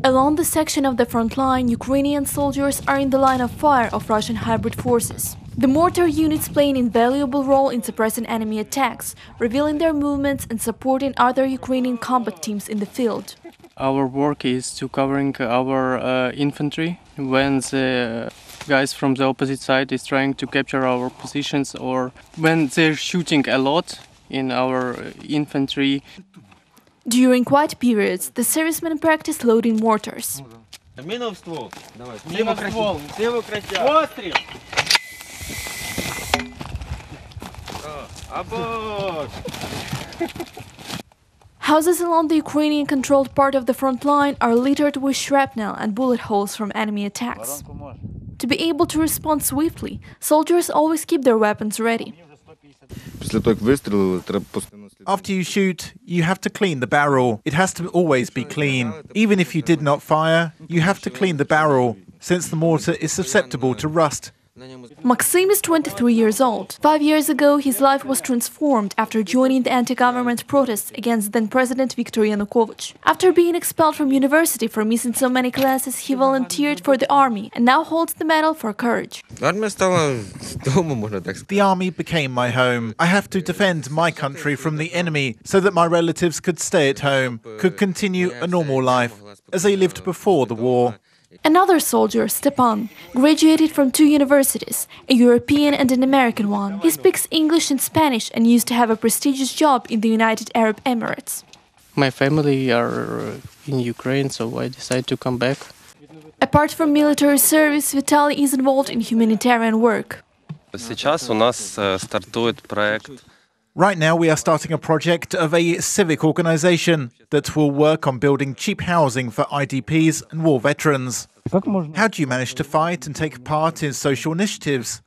Along the section of the front line, Ukrainian soldiers are in the line of fire of Russian hybrid forces. The mortar units play an invaluable role in suppressing enemy attacks, revealing their movements and supporting other Ukrainian combat teams in the field. Our work is to covering our infantry when the guys from the opposite side is trying to capture our positions, or when they're shooting a lot in our infantry. During quiet periods, the servicemen practice loading mortars. Houses along the Ukrainian-controlled part of the front line are littered with shrapnel and bullet holes from enemy attacks. To be able to respond swiftly, soldiers always keep their weapons ready. After you shoot, you have to clean the barrel. It has to always be clean. Even if you did not fire, you have to clean the barrel, since the mortar is susceptible to rust. Maxim is 23 years old. 5 years ago, his life was transformed after joining the anti-government protests against then-President Viktor Yanukovych. After being expelled from university for missing so many classes, he volunteered for the army and now holds the medal for courage. The army became my home. I have to defend my country from the enemy so that my relatives could stay at home, could continue a normal life, as they lived before the war. Another soldier, Stepan, graduated from 2 universities, a European and an American one. He speaks English and Spanish and used to have a prestigious job in the United Arab Emirates. My family are in Ukraine, so I decided to come back. Apart from military service, Vitaly is involved in humanitarian work. Right now we are starting a project of a civic organization that will work on building cheap housing for IDPs and war veterans. How do you manage to fight and take part in social initiatives?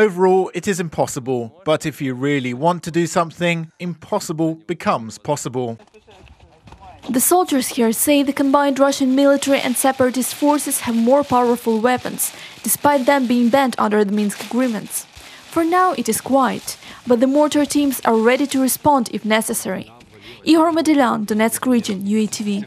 Overall, it is impossible, but if you really want to do something, impossible becomes possible. The soldiers here say the combined Russian military and separatist forces have more powerful weapons, despite them being banned under the Minsk agreements. For now, it is quiet, but the mortar teams are ready to respond if necessary. Igor Medilyan, Donetsk region, UATV.